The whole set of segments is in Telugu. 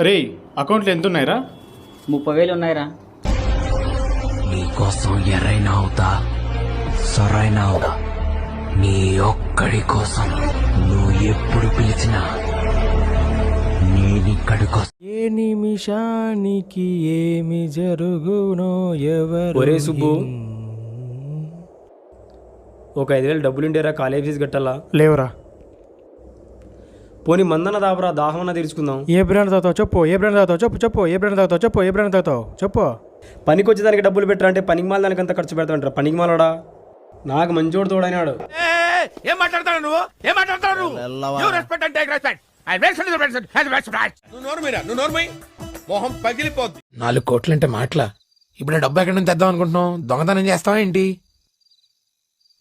రే అకౌంట్లో ఎంత ఉన్నాయిరా? 30,000 ఉన్నాయిరా. నీకోసం ఎర్రైనా అవుతా సొరైనా అవుతా, నీ ఒక్కడి కోసం నువ్వు ఎప్పుడు పిలిచినా నేనిక్కడికొస్తా. ఏ నిమిషానికి ఏమి జరుగునో ఎవరు. ఒరే సుబ్బు, ఒక 5,000 డబ్బులుండేరా, కాలేజ్ ఫీజు కట్టాలా? లేవురా. పోనీ మందన్న దాపరా, దాహమన్నా తీర్చుకుందాం. ఏ బ్రాండ్ తాగుతావు చెప్పు, ఏ బ్రాండ్ తాగుతావు చెప్పు చెప్పు, ఏ బ్రాండ్ తాగుతావు చెప్పు, ఏ బ్రాండ్ తాగుతావు చెప్పు. పనికి వచ్చేదానికి డబ్బులు పెట్టరా అంటే పనికి మాల దానికి అంత ఖర్చు పెడతాంటారా? పనికి మాలడా నాకు మంచోడు తోడైనాడు. ఏం మాట్లాడతాడు నువ్వు? ఏం మాట్లాడతాడు నువ్వు? రెస్పెక్ట్ అంటే రెస్పెక్ట్. నువ్వు నోర్మై మొహం పగిలిపోద్ది. 4 కోట్లు అంటే మాటలా? ఇప్పుడు డబ్బు ఎక్కడి నుంచి తెద్దాం అనుకుంటున్నావు? దొంగతనం చేస్తావా ఏంటి?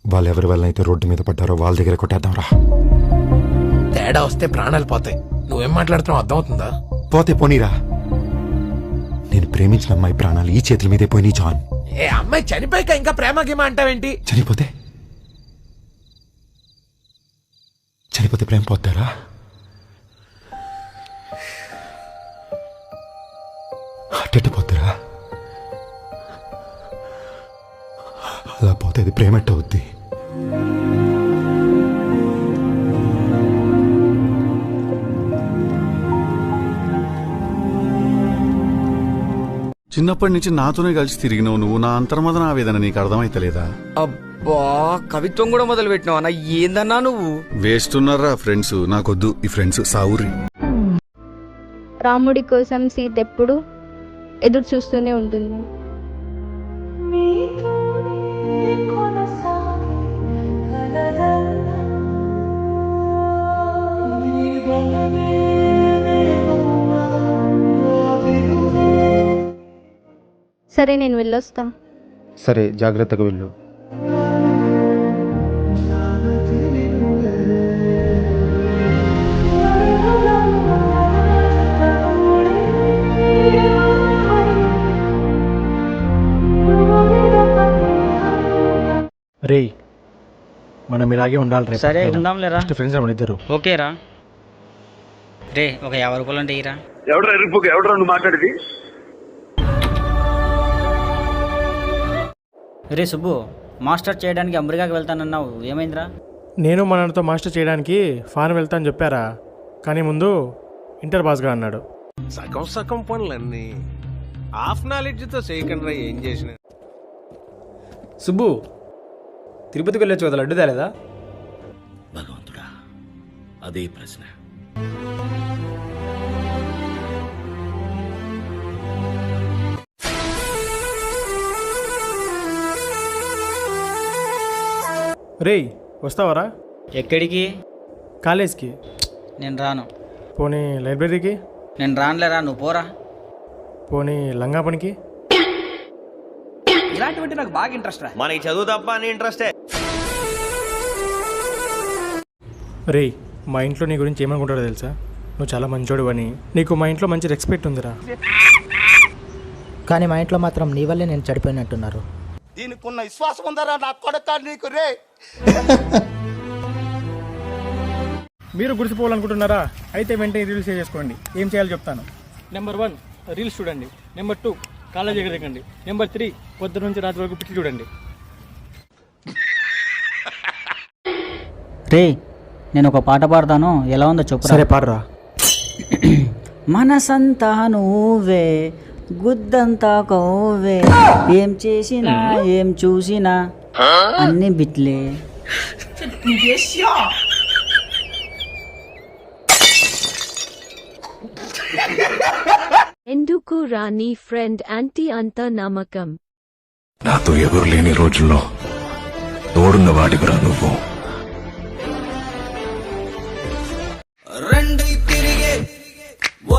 వాళ్ళు ఎవరి వల్ల అయితే రోడ్డు మీద పడ్డారో వాళ్ళ దగ్గర కొట్టేద్దాం రా. తేడా వస్తే ప్రాణాలు పోతాయి. నువ్వేం మాట్లాడుతున్నావు అర్థమవుతుందా? పోతే పోనీరా, నేను ప్రేమించిన అమ్మాయి ప్రాణాలు ఈ చేతుల మీదే పోయినాయి జాన్. ఏ అమ్మాయి చనిపోయాక ఇంకా ప్రేమ గేమ అంటావేంటి? చనిపోతే ప్రేమ పోతారా? అట్టెట్టు పోతారా? అలా పోతే అది ప్రేమట్ట అవుద్ది. చిన్నప్పటి నుంచి నాతోనే కలిసి తిరిగినావు నువ్వు. నా అంతర్మదన ఆవేదన నీకు అర్థమైతలేదా? అబ్బా, కవిత్వం కూడా మొదలు పెట్టినావు అన్న. ఏందన్నా నువ్వు? వేస్తున్నారా ఫ్రెండ్స్? నాకొద్దు ఈ ఫ్రెండ్స్, సావురి. రాముడి కోసం సీత ఎప్పుడు ఎదురు చూస్తూనే ఉంటుంది. సరే నేను వెళ్ళొస్తా. సరే, జాగ్రత్తగా వెళ్ళు. రే, మనం ఇలాగే ఉండాలి రేపు. సరే ఉందాంలేరా. ఫ్రెండ్స్ మన ఇద్దరు. ఓకేరా. రే ఒక 50 రూపాయలు అంటే ఇరా. ఎవడరా నువ్వు మాట్లాడేది? రే సుబ్బు, మాస్టర్ చేయడానికి అమెరికాకి వెళ్తానన్నావు, ఏమైందిరా? నేను మా నాన్నతో మాస్టర్ చేయడానికి ఫారెన్ వెళ్తాను చెప్పారా, కానీ ముందు ఇంటర్ పాస్గా అన్నాడు. సగం పనులన్నీ హాఫ్ నాలెడ్జ్ తో చేయకుండా ఏం చేసిన. సుబ్బు, తిరుపతికి వెళ్ళొచ్చు కదా, లడ్డు తేలేదా? భగవంతుడా, అదే ప్రశ్న. రేయ్ వస్తావరా? ఎక్కడికి? కాలేజ్కి. నేను రాను. పోనీ లైబ్రరీకి. నేను రానులేరా, నువ్వు పోరా. పోనీ లంగా పనికి. ఇలాంటివంటే నాకు బాగా ఇంట్రెస్ట్ రా. మనకి చదువు తప్ప అని ఇంట్రెస్టే. రేయ్, మా ఇంట్లో నీ గురించి ఏమనుకుంటారో తెలుసా? నువ్వు చాలా మంచోడు అని. నీకు మా ఇంట్లో మంచి రెస్పెక్ట్ ఉందిరా. కానీ మా ఇంట్లో మాత్రం నీ వల్లే నేను చెడిపోయినట్టున్నారు. దీనికున్న విశ్వాసం ఉందరా నా కొడక నీకు? రే, మీరు గుడిసిపోవాలనుకుంటున్నారా? అయితే వెంటనే రీల్స్ చేసుకోండి. ఏం చేయాలో చెప్తాను. నెంబర్ 1 రీల్స్ చూడండి. నెంబర్ 2 కాలేజ్ ఎగరకండి. నెంబర్ 3 పొద్దు నుంచి రాత్రి వరకు పిచ్చి చూడండి. రే, నేను ఒక పాట పాడతాను, ఎలా ఉందో చెప్పు. సరే పాడరా. మనసంతా నువ్వే, గుద్దంతా కవ్వే, ఏం చేసినా ఏం చూసినా అన్ని బిట్లే. ఎందుకు రాని ఫ్రెండ్ యాంటీ అంత నమ్మకం? నాతో ఎవరు లేని రోజుల్లో తోడున్న వాడివిరా నువ్వు. రెండై తిరిగే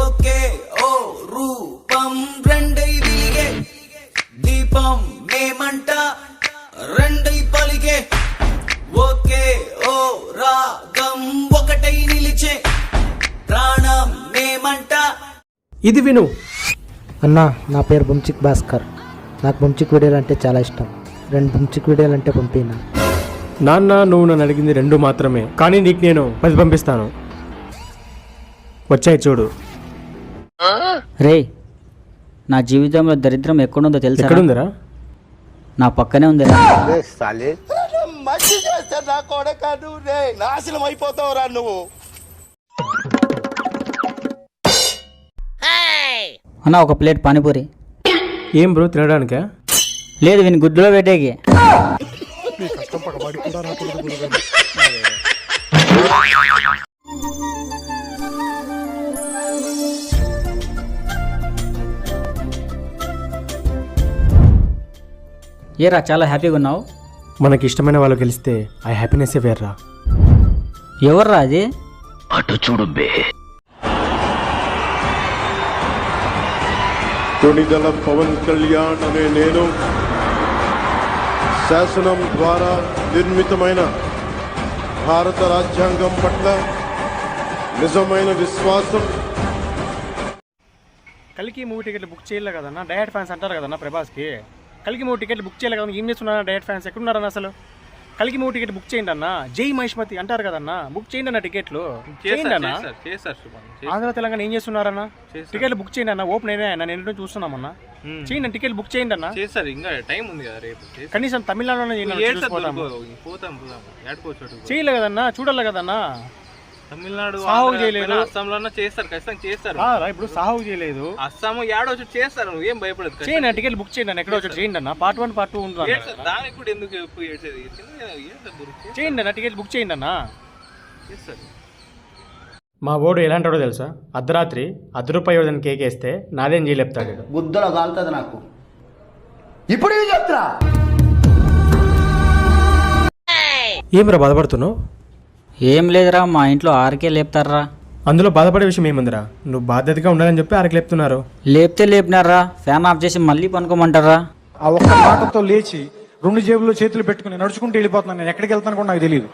ఓకే ఓ రూపం, రెండై విలిగే దీపం మేమంట, రెండై పలిగే ఓకే ఓ రాగం, ఒకటై నిలిచే ప్రాణం మేమంట. ఇది విను. అన్నా, నా పేరు బుమ్చిక్ భాస్కర్. నాకు బుమ్చిక్ వీడియోలు అంటే చాలా ఇష్టం. 2 బుమ్చిక్ వీడియోలు అంటే పంపినా. నాన్న, నువ్వు నన్ను అడిగింది 2 మాత్రమే, కానీ నీకు నేను 10 పంపిస్తాను. వచ్చాయి చూడు. రే నా జీవితంలో దరిద్రం ఎక్కడుందో తెలుసా? ఎక్కడుందిరా? నా పక్కనే ఉంది. మంచి చేస్తే నా కొడక నువ్వు నాశనం అయిపోతావురా నువ్వు. అన్న ఒక ప్లేట్ పానీపూరి. ఏం బ్రో తినడానికా? లేదు వీని గుడ్డులో పెట్టేకి. ఏరా చాలా హ్యాపీగా ఉన్నావు? మనకి ఇష్టమైన వాళ్ళు గెలిస్తే ఆ హ్యాపీనెస్ వేర్రా. ఎవర్రా అది? కొణిదల పవన్ కళ్యాణ్ అనే నేను శాసనం ద్వారా నిర్మితమైన భారత రాజ్యాంగం పట్ల నిజమైన విశ్వాసం. కలికి మూవీ టికెట్లు బుక్ చేయలే కదన్నా, డైరెక్ట్ ఫ్యాన్స్ అంటారు కదన్నా ప్రభాస్కి. కలికి మూవీ టికెట్లు బుక్ చేయలే కదా, ఏం చేస్తున్నారా డైరెక్ట్ ఫ్యాన్స్? ఎక్కడున్నారన్న అసలు? కలికి మూవీ టికెట్ బుక్ చేయండి అన్న. జై మహిష్మతి అంటారు కదన్నా, బుక్ చేయండి అన్న టికెట్లు. చేయండి అన్న. ఆంధ్ర తెలంగాణ ఏం చేస్తున్నారన్న? టికెట్లు బుక్ చేయండి అన్న. ఓపెన్ అయినా అన్న, నేను చూస్తున్నామన్నా. చేయండి అన్న, టికెట్ బుక్ చేయండి అన్న. కనీసం తమిళనాడులో చేయలే కదన్నా, చూడాలి కదన్నా. తమిళనాడు సాహు చేయలేదు, అస్సాంలో చేస్తారు, ఖచ్చితంగా చేస్తారు. ఇప్పుడు సాహు చేయలేదు, అస్సాం ఏడో చేస్తారు, నువ్వు ఏం భయపడదు. చేయండి టికెట్ బుక్ చేయండి అన్న. ఎక్కడో చేయండి అన్న. పార్ట్ 1 పార్ట్ 2 ఉంటుంది. దానికి కూడా ఎందుకు ఏడ్చేది? చేయండి అన్న, టికెట్ బుక్ చేయండి అన్న. చేస్తారు. మా ఓడు ఎలాంటాడో తెలుసా? అర్ధరాత్రి ₹10 కేక్ వేస్తే నాదేం చేయలేపుతాడు. గుద్దలో కాలుతుంది నాకు. ఇప్పుడు ఏం చెప్తా? ఏమిరా బాధపడుతున్నావు? ఏం లేదురా, మా ఇంట్లో 6కే లేపుతారా. అందులో బాధపడే విషయం ఏముందిరా? నువ్వు బాధ్యతగా ఉండాలని చెప్పి 6కి లేపుతున్నారు. లేపితే లేపినారా, ఫ్యాన్ ఆఫ్ చేసి మళ్ళీ పనుకోమంటారా? ఆ ఒక్క మాటతో లేచి 2 జేబుల్లో చేతులు పెట్టుకుని నడుచుకుంటూ వెళ్ళిపోతున్నాను. నేను ఎక్కడికి వెళ్తాను కూడా నాకు తెలియదు.